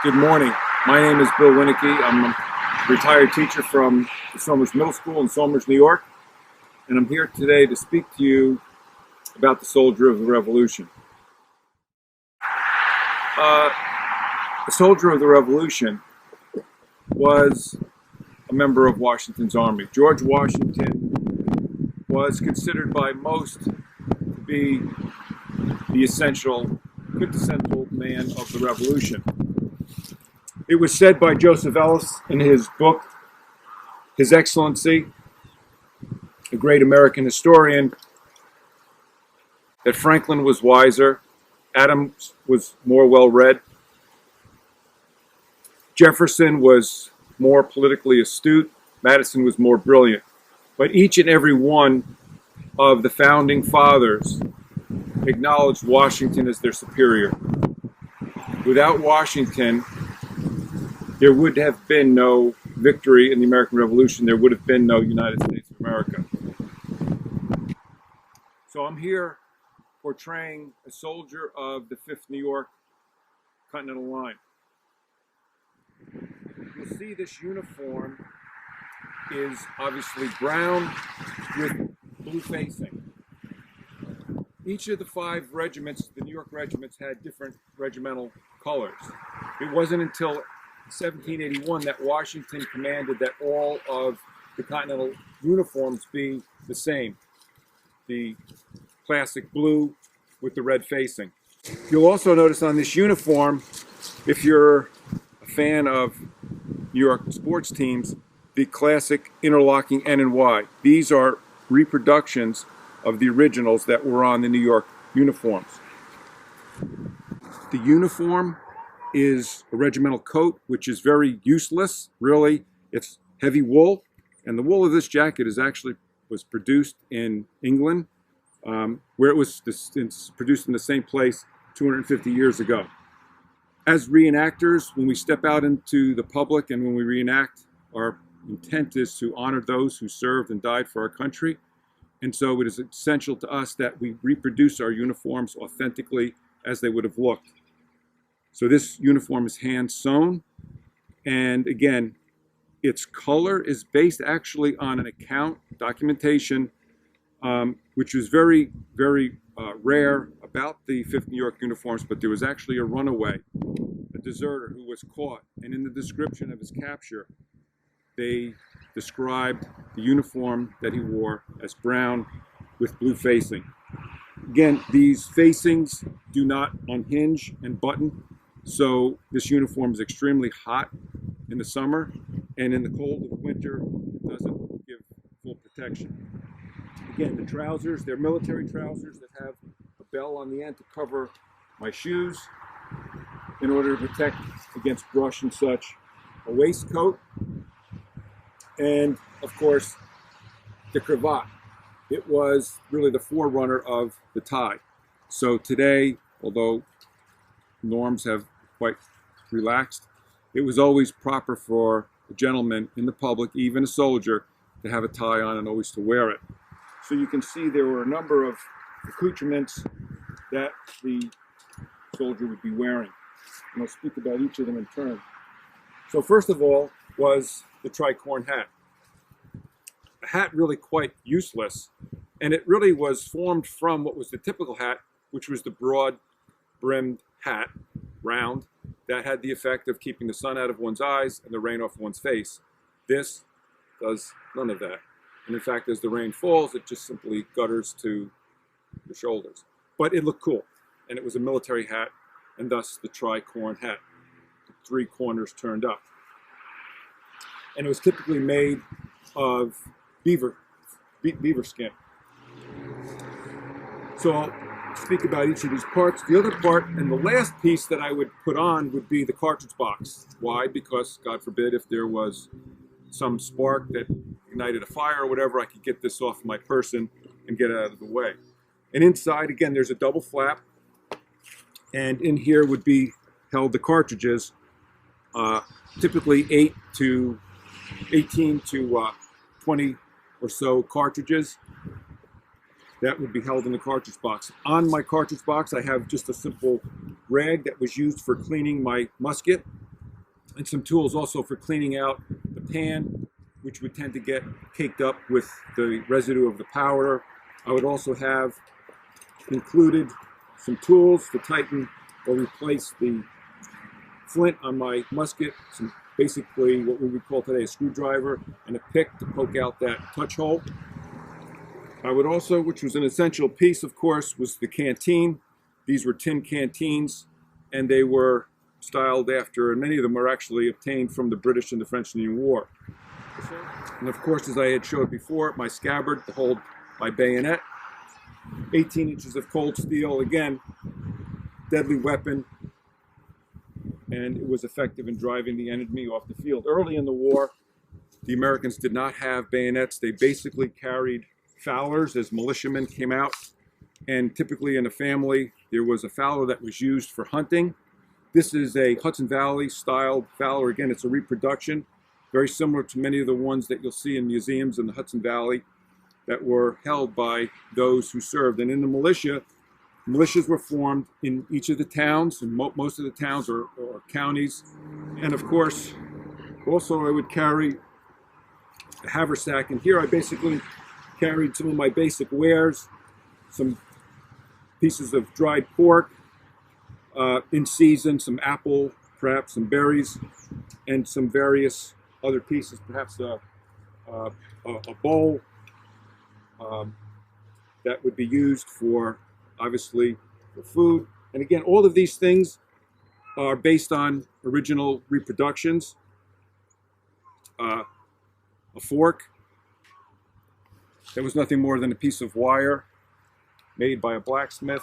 Good morning. My name is Bill Winnicky. I'm a retired teacher from Somers Middle School in Somers, New York, and I'm here today to speak to you about the soldier of the Revolution. The soldier of the Revolution was a member of Washington's army. George Washington was considered by most to be the quintessential man of the Revolution. It was said by Joseph Ellis in his book, His Excellency, a great American historian, that Franklin was wiser, Adams was more well-read, Jefferson was more politically astute, Madison was more brilliant. But each and every one of the founding fathers acknowledged Washington as their superior. Without Washington, there would have been no victory in the American Revolution. There would have been no United States of America. So I'm here portraying a soldier of the 5th New York Continental Line. You'll see this uniform is obviously brown with blue facing. Each of the 5 regiments, the New York regiments, had different regimental colors. It wasn't until 1781 that Washington commanded that all of the Continental uniforms be the same. The classic blue with the red facing. You'll also notice on this uniform, if you're a fan of New York sports teams, the classic interlocking N and Y. These are reproductions of the originals that were on the New York uniforms. The uniform is a regimental coat, which is very useless, really. It's heavy wool, and the wool of this jacket was produced in England, where it's produced in the same place 250 years ago. As reenactors, when we step out into the public and when we reenact, our intent is to honor those who served and died for our country. And so it is essential to us that we reproduce our uniforms authentically as they would have looked. So this uniform is hand sewn, and again, its color is based actually on an account, documentation, which was very, very rare about the 5th New York uniforms, but there was actually a runaway, a deserter who was caught, and in the description of his capture, they described the uniform that he wore as brown with blue facing. Again, these facings do not unhinge and button, so this uniform is extremely hot in the summer, and in the cold of winter, it doesn't give full protection. Again, the trousers, they're military trousers that have a bell on the end to cover my shoes in order to protect against brush and such. A waistcoat, and of course, the cravat. It was really the forerunner of the tie. So today, although norms have quite relaxed, it was always proper for a gentleman in the public, even a soldier, to have a tie on and always to wear it. So you can see there were a number of accoutrements that the soldier would be wearing. And I'll speak about each of them in turn. So first of all was the tricorn hat. A hat really quite useless, and it really was formed from what was the typical hat, which was the broad-brimmed hat, round, that had the effect of keeping the sun out of one's eyes and the rain off one's face. This does none of that. And in fact, as the rain falls, it just simply gutters to the shoulders. But it looked cool, and it was a military hat, and thus the tricorn hat, the 3 corners turned up. And it was typically made of beaver skin. So I'll speak about each of these parts. The other part, and the last piece that I would put on, would be the cartridge box. Why? Because, God forbid, if there was some spark that ignited a fire or whatever, I could get this off my person and get it out of the way. And inside, again, there's a double flap, and in here would be held the cartridges, typically 18 to 20 or so cartridges that would be held in the cartridge box. On my cartridge box, I have just a simple rag that was used for cleaning my musket. and some tools also for cleaning out the pan, which would tend to get caked up with the residue of the powder. I would also have included some tools to tighten or replace the flint on my musket, some basically what we would call today a screwdriver, and a pick to poke out that touch hole. I would also, which was an essential piece of course, was the canteen. These were tin canteens, and they were styled after, and many of them were actually obtained from the British and the French Indian War. And of course, as I had showed before, my scabbard to hold my bayonet, 18 inches of cold steel, again, deadly weapon, and it was effective in driving the enemy off the field. Early in the war, the Americans did not have bayonets. They basically carried fowlers as militiamen came out, and typically in a family, there was a fowler that was used for hunting. This is a Hudson Valley style fowler. Again, it's a reproduction, very similar to many of the ones that you'll see in museums in the Hudson Valley that were held by those who served. And in the militia, militias were formed in each of the towns, and most of the towns or counties. And of course, also I would carry a haversack. And here I basically carried some of my basic wares, some pieces of dried pork, in season, some apple, perhaps some berries, and some various other pieces, perhaps a bowl that would be used for, obviously, for food. And again, all of these things are based on original reproductions. A fork that was nothing more than a piece of wire made by a blacksmith.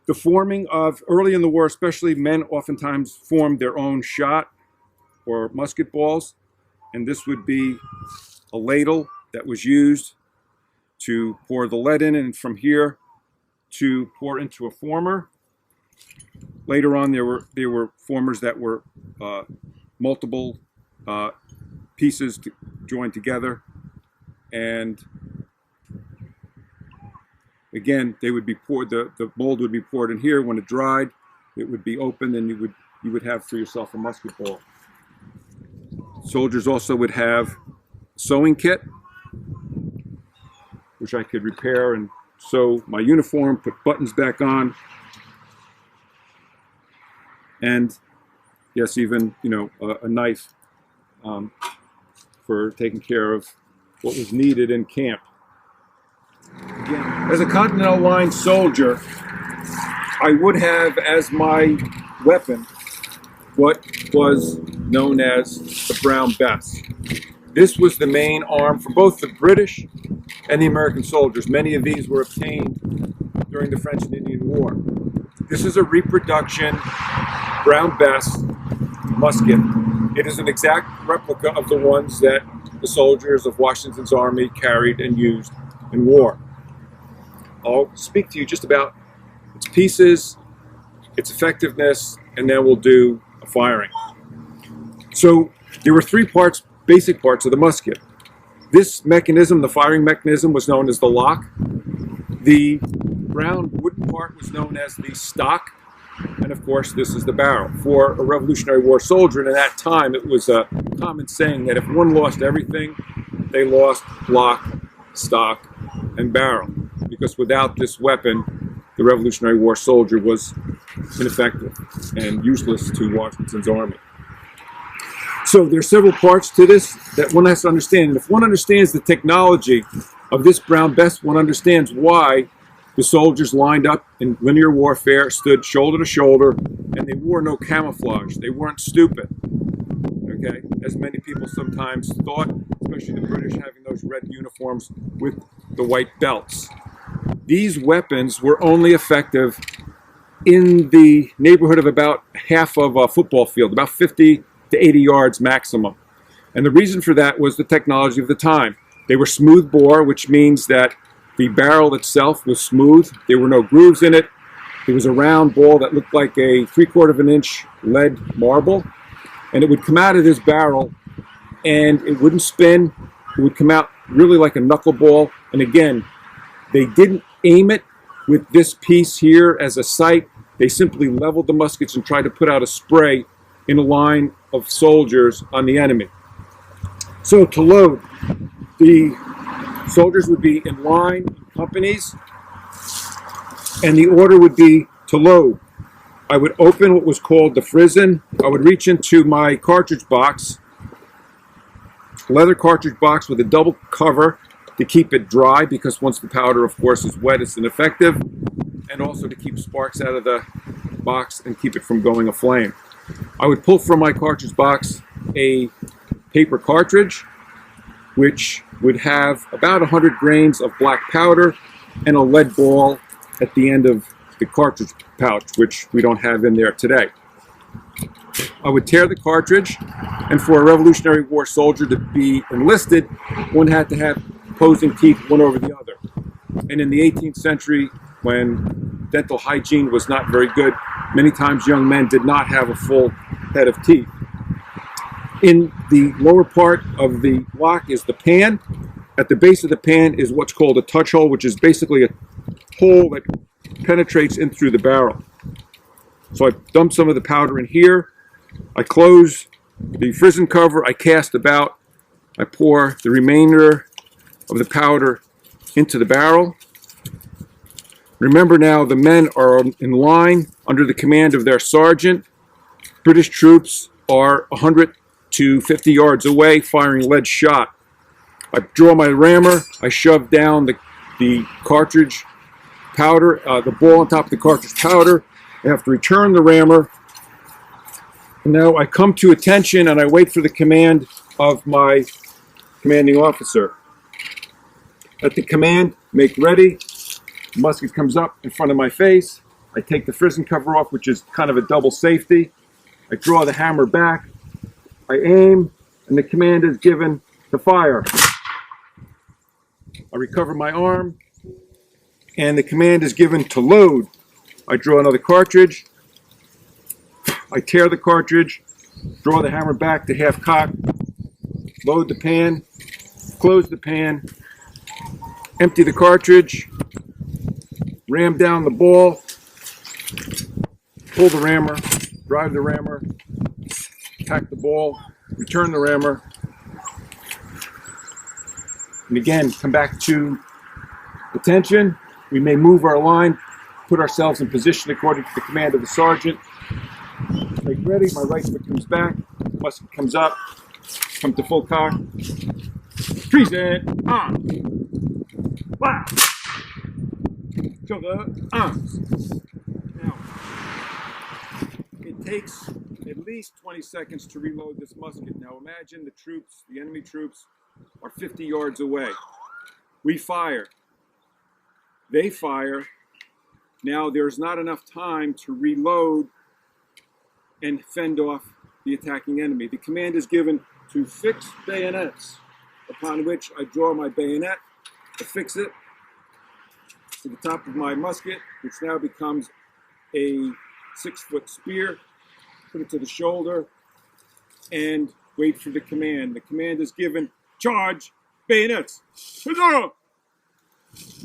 The forming of, early in the war especially, men oftentimes formed their own shot or musket balls, and this would be a ladle that was used to pour the lead in, and from here to pour into a former. Later on, there were formers that were multiple pieces joined together, and again, they would be poured. The mold would be poured in here. When it dried, it would be opened, and you would have for yourself a musket ball. Soldiers also would have a sewing kit, which I could repair and sew my uniform, put buttons back on, and yes, even a knife for taking care of what was needed in camp. Again, as a Continental Line soldier, I would have as my weapon what was known as the Brown Bess. This was the main arm for both the British and the American soldiers. Many of these were obtained during the French and Indian War. This is a reproduction Brown Bess musket. It is an exact replica of the ones that the soldiers of Washington's army carried and used in war. I'll speak to you just about its pieces, its effectiveness, and then we'll do a firing. So there were three parts, basic parts of the musket. This mechanism, the firing mechanism, was known as the lock. The round wooden part was known as the stock. And of course, this is the barrel. For a Revolutionary War soldier, and at that time, it was a common saying that if one lost everything, they lost lock, stock, and barrel. Because without this weapon, the Revolutionary War soldier was ineffective and useless to Washington's army. So there's several parts to this that one has to understand. And if one understands the technology of this Brown Bess, one understands why the soldiers lined up in linear warfare, stood shoulder to shoulder, and they wore no camouflage. They weren't stupid, okay? As many people sometimes thought, especially the British having those red uniforms with the white belts. These weapons were only effective in the neighborhood of about half of a football field, about 50 to 80 yards maximum. And the reason for that was the technology of the time. They were smooth bore, which means that the barrel itself was smooth. There were no grooves in it. It was a round ball that looked like a 3/4 of an inch lead marble. And it would come out of this barrel and it wouldn't spin. It would come out really like a knuckleball. And again, they didn't aim it with this piece here as a sight. they simply leveled the muskets and tried to put out a spray in a line of soldiers on the enemy. So to load, the soldiers would be in line, in companies, and the order would be to load. I would open what was called the frizzen. I would reach into my cartridge box, leather cartridge box with a double cover to keep it dry, because once the powder, of course, is wet, it's ineffective, and also to keep sparks out of the box and keep it from going aflame. I would pull from my cartridge box a paper cartridge, which would have about 100 grains of black powder and a lead ball at the end of the cartridge pouch, which we don't have in there today. I would tear the cartridge, and for a Revolutionary War soldier to be enlisted, one had to have opposing teeth one over the other. And in the 18th century, when dental hygiene was not very good, many times young men did not have a full head of teeth. In the lower part of the block is the pan. At the base of the pan is what's called a touch hole, which is basically a hole that penetrates in through the barrel. So I dump some of the powder in here. I close the frizzen cover. I cast about. I pour the remainder of the powder into the barrel. Remember now, the men are in line under the command of their sergeant. British troops are 100 to 50 yards away firing lead shot. I draw my rammer. I shove down the cartridge powder, the ball on top of the cartridge powder. I have to return the rammer. And now I come to attention and I wait for the command of my commanding officer. At the command, make ready. The musket comes up in front of my face. I take the frizzen cover off, which is kind of a double safety. I draw the hammer back. I aim, and the command is given to fire. I recover my arm, and the command is given to load. I draw another cartridge. I tear the cartridge, draw the hammer back to half cock, load the pan, close the pan, empty the cartridge, ram down the ball, pull the rammer, drive the rammer, tack the ball, return the rammer, and again, come back to attention. We may move our line, put ourselves in position according to the command of the sergeant. Make ready, my right foot comes back, musket comes up, come to full cock. Treason, arms. Wow. Show the arms. Now, it takes at least 20 seconds to reload this musket. Now imagine the troops, the enemy troops, are 50 yards away. We fire. They fire. Now there's not enough time to reload and fend off the attacking enemy. The command is given to fix bayonets, upon which I draw my bayonet, affix it to the top of my musket, which now becomes a 6-foot spear, put it to the shoulder, and wait for the command. The command is given, charge, bayonets, huzzah!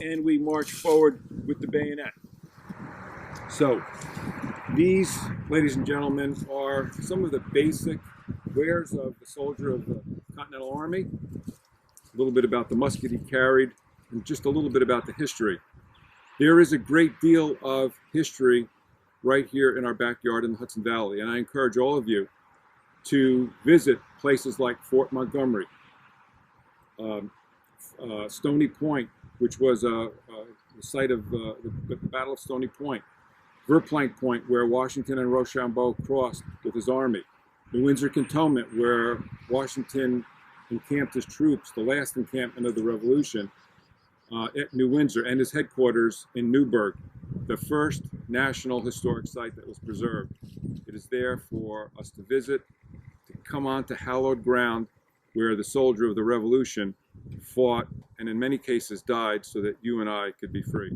And we march forward with the bayonet. So, these, ladies and gentlemen, are some of the basic wares of the soldier of the Continental Army. A little bit about the musket he carried, and just a little bit about the history. There is a great deal of history right here in our backyard in the Hudson Valley, and I encourage all of you to visit places like Fort Montgomery, Stony Point, which was the site of the Battle of Stony Point, Verplank Point, where Washington and Rochambeau crossed with his army, New Windsor Cantonment, where Washington encamped his troops, the last encampment of the Revolution, at New Windsor, and his headquarters in Newburgh, the first national historic site that was preserved. It is there for us to visit, to come on to hallowed ground where the soldier of the Revolution fought and in many cases died so that you and I could be free.